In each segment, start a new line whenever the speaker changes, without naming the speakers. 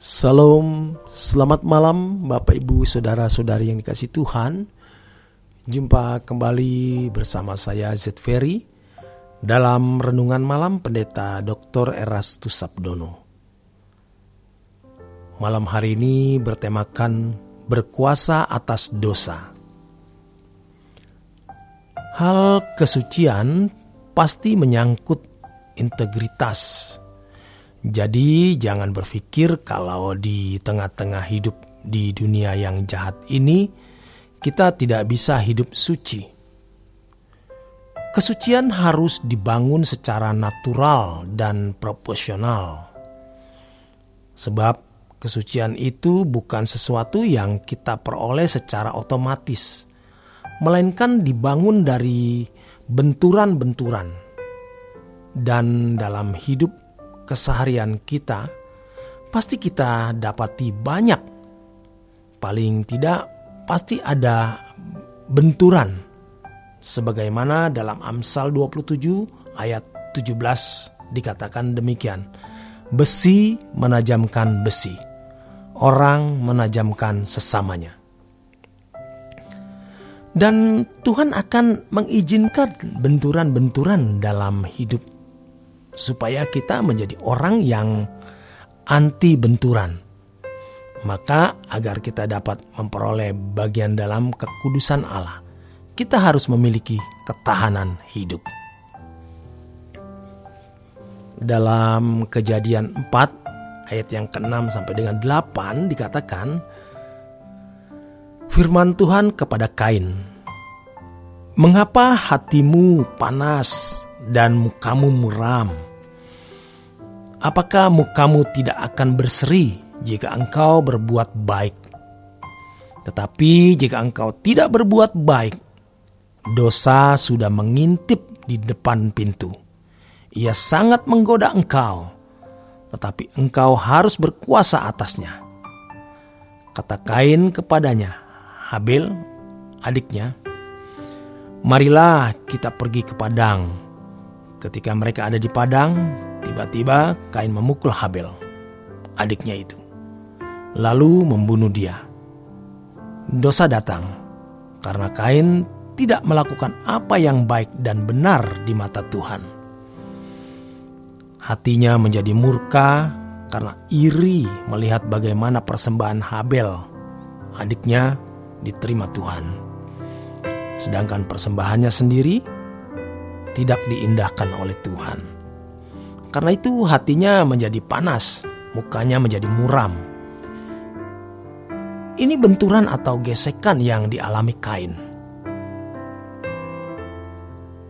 Salam, selamat malam Bapak Ibu Saudara-saudari yang dikasihi Tuhan. Jumpa kembali bersama saya Z Ferry dalam Renungan Malam Pendeta Dr. Erastus Sabdono. Malam hari ini bertemakan berkuasa atas dosa. Hal kesucian pasti menyangkut integritas. Jadi jangan berpikir kalau di tengah-tengah hidup di dunia yang jahat ini kita tidak bisa hidup suci. Kesucian harus dibangun secara natural dan proporsional. Sebab kesucian itu bukan sesuatu yang kita peroleh secara otomatis, melainkan dibangun dari benturan-benturan. Dan dalam hidup keseharian kita, pasti kita dapati banyak. Paling tidak pasti ada benturan. Sebagaimana dalam Amsal 27 ayat 17 dikatakan demikian. Besi menajamkan besi, orang menajamkan sesamanya. Dan Tuhan akan mengizinkan benturan-benturan dalam hidup supaya kita menjadi orang yang anti benturan. Maka agar kita dapat memperoleh bagian dalam kekudusan Allah, kita harus memiliki ketahanan hidup. Dalam Kejadian 4 ayat yang ke-6 sampai dengan 8 dikatakan, firman Tuhan kepada Kain, "Mengapa hatimu panas dan mukamu muram? Apakah mukamu tidak akan berseri jika engkau berbuat baik? Tetapi jika engkau tidak berbuat baik, dosa sudah mengintip di depan pintu. Ia sangat menggoda engkau, tetapi engkau harus berkuasa atasnya." Kata Kain kepadanya, Habil, adiknya, "Marilah kita pergi ke padang." Ketika mereka ada di padang, tiba-tiba Kain memukul Habil, adiknya itu, lalu membunuh dia. Dosa datang karena Kain tidak melakukan apa yang baik dan benar di mata Tuhan. Hatinya menjadi murka karena iri melihat bagaimana persembahan Habil, adiknya, diterima Tuhan. Sedangkan persembahannya sendiri tidak diindahkan oleh Tuhan. Karena itu hatinya menjadi panas, mukanya menjadi muram. Ini benturan atau gesekan yang dialami Kain.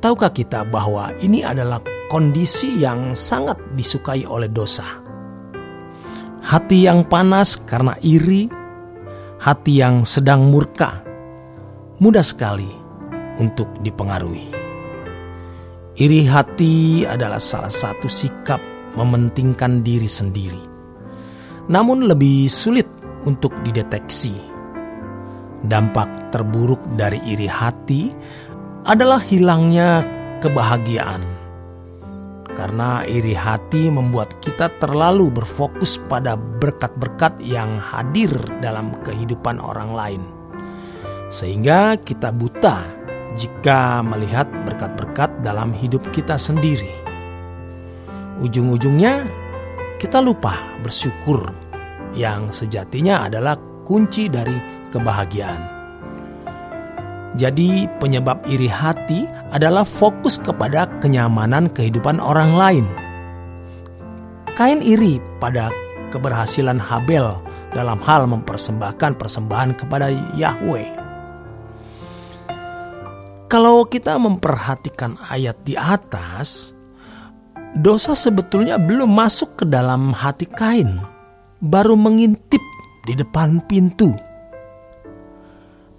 Tahukah kita bahwa ini adalah kondisi yang sangat disukai oleh dosa? Hati yang panas karena iri, hati yang sedang murka, mudah sekali untuk dipengaruhi. Iri hati adalah salah satu sikap mementingkan diri sendiri, namun lebih sulit untuk dideteksi. Dampak terburuk dari iri hati adalah hilangnya kebahagiaan. Karena iri hati membuat kita terlalu berfokus pada berkat-berkat yang hadir dalam kehidupan orang lain, sehingga kita buta jika melihat berkat-berkat dalam hidup kita sendiri. Ujung-ujungnya kita lupa bersyukur yang sejatinya adalah kunci dari kebahagiaan. Jadi penyebab iri hati adalah fokus kepada kenyamanan kehidupan orang lain. Kain iri pada keberhasilan Habil dalam hal mempersembahkan persembahan kepada Yahweh. Kalau kita memperhatikan ayat di atas, dosa sebetulnya belum masuk ke dalam hati Kain, baru mengintip di depan pintu.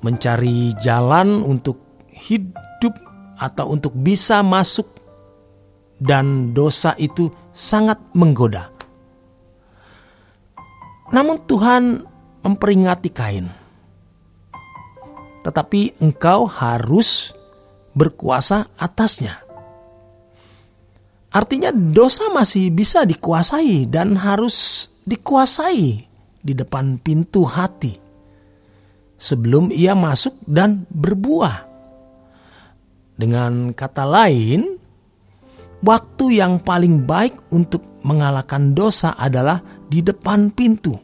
Mencari jalan untuk hidup atau untuk bisa masuk, dan dosa itu sangat menggoda. Namun Tuhan memperingati Kain, tetapi engkau harus berkuasa atasnya. Artinya dosa masih bisa dikuasai dan harus dikuasai di depan pintu hati sebelum ia masuk dan berbuah. Dengan kata lain, waktu yang paling baik untuk mengalahkan dosa adalah di depan pintu.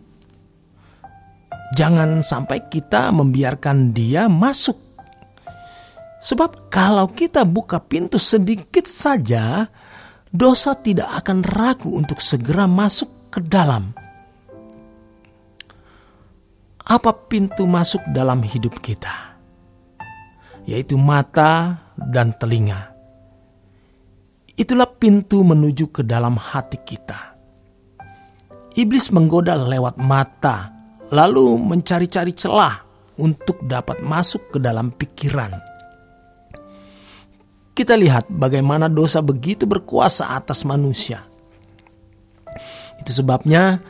Jangan sampai kita membiarkan dia masuk. Sebab kalau kita buka pintu sedikit saja, dosa tidak akan ragu untuk segera masuk ke dalam. Apa pintu masuk dalam hidup kita? Yaitu mata dan telinga. Itulah pintu menuju ke dalam hati kita. Iblis menggoda lewat mata, lalu mencari-cari celah untuk dapat masuk ke dalam pikiran. Kita lihat bagaimana dosa begitu berkuasa atas manusia. Itu sebabnya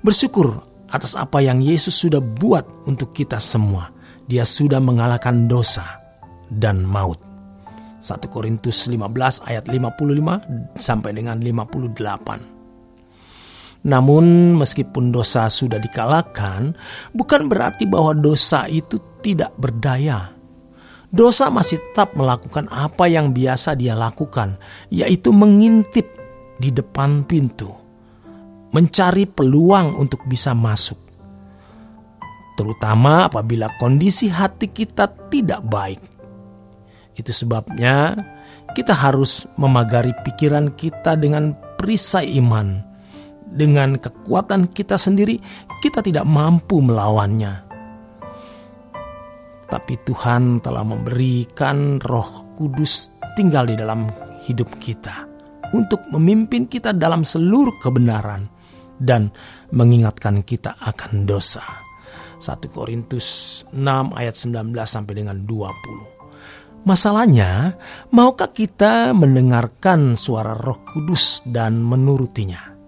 bersyukur atas apa yang Yesus sudah buat untuk kita semua. Dia sudah mengalahkan dosa dan maut. 1 Korintus 15 ayat 55 sampai dengan 58. Namun meskipun dosa sudah dikalahkan, bukan berarti bahwa dosa itu tidak berdaya. Dosa masih tetap melakukan apa yang biasa dia lakukan, yaitu mengintip di depan pintu, mencari peluang untuk bisa masuk. Terutama apabila kondisi hati kita tidak baik. Itu sebabnya kita harus memagari pikiran kita dengan perisai iman. Dengan kekuatan kita sendiri, kita tidak mampu melawannya. Tapi Tuhan telah memberikan Roh Kudus tinggal di dalam hidup kita untuk memimpin kita dalam seluruh kebenaran dan mengingatkan kita akan dosa. 1 Korintus 6 ayat 19 sampai dengan 20. Masalahnya, maukah kita mendengarkan suara Roh Kudus dan menurutinya?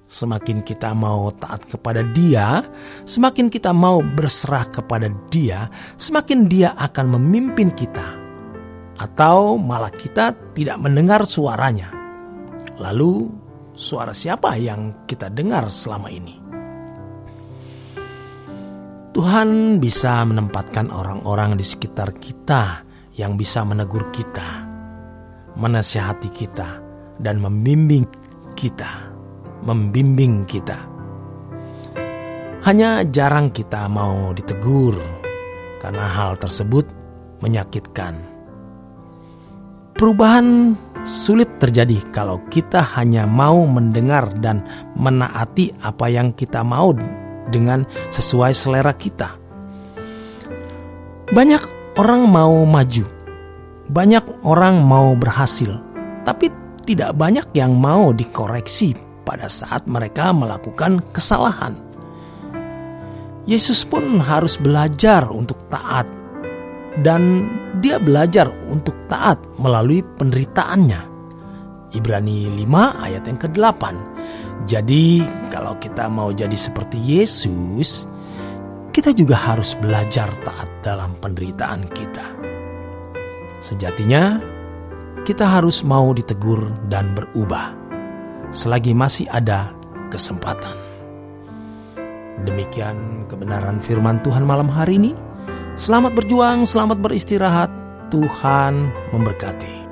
Semakin kita mau taat kepada Dia, semakin kita mau berserah kepada Dia, semakin Dia akan memimpin kita. Atau malah kita tidak mendengar suaranya. Lalu, suara siapa yang kita dengar selama ini? Tuhan bisa menempatkan orang-orang di sekitar kita yang bisa menegur kita, menasihati kita, dan membimbing kita. Hanya jarang kita mau ditegur karena hal tersebut menyakitkan. Perubahan sulit terjadi kalau kita hanya mau mendengar dan menaati apa yang kita mau dengan sesuai selera kita. Banyak orang mau maju, banyak orang mau berhasil, tapi tidak banyak yang mau dikoreksi pada saat mereka melakukan kesalahan. Yesus pun harus belajar untuk taat, dan dia belajar untuk taat melalui penderitaannya. Ibrani 5 ayat yang ke-8. Jadi kalau kita mau jadi seperti Yesus, kita juga harus belajar taat dalam penderitaan kita. Sejatinya kita harus mau ditegur dan berubah selagi masih ada kesempatan. Demikian kebenaran firman Tuhan malam hari ini. Selamat berjuang, selamat beristirahat. Tuhan memberkati.